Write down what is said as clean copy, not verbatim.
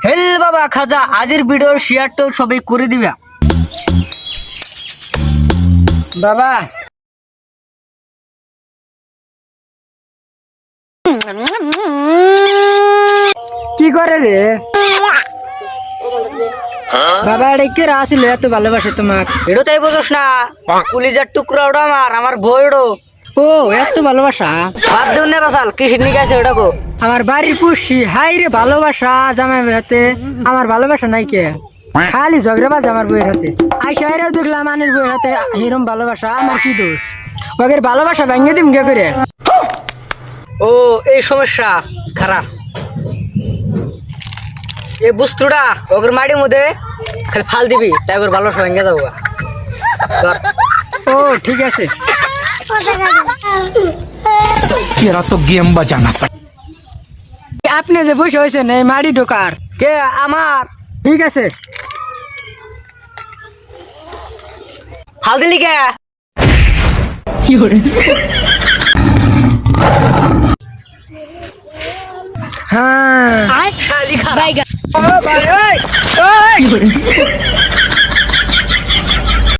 হেল বাবা খাজা আজের ভিডিওর শেয়ার তো সবাই করে দিবা বাবা। কি করে রে বাবা? এটা কে আসিল এত ভালোবাসে তোমাক? এটা তাই বুঝোস না, পুলিশের টুকরা ওটা আমার বই ওড়ো। ও এত ভালোবাসা বাদ দেন না বাসাল কৃষি নিকে আছে ওটা গো আমার বাড়ির পুষি। হাই রে ভালোবাসা জামাই হাতে, আমার ভালোবাসা নাই কে? খালি ঝগড়া বাজ আমার বইয়ের হাতে। আইসাইরাও দেখলাম আনের বইয়ের হাতে এরম ভালোবাসা, আমার কি দোষ? ওদের ভালোবাসা ভেঙে দিম কে করে? ও এই সমস্যা খারাপ। এই বস্তুটা ওদের মাটির মধ্যে খালি ফাল দিবি, তাই ওর ভালোবাসা ভেঙে যাবো। ও ঠিক আছে। तेरा तो गेम बजाना पड़ा। আপনি যে বসে হয়েছেন এই মাড়ি ঢোকার কে? আমার ঠিক আছে। ফাল দিলি কে? হ্যাঁ শালি খারাপ। ও ভাই ওই ওই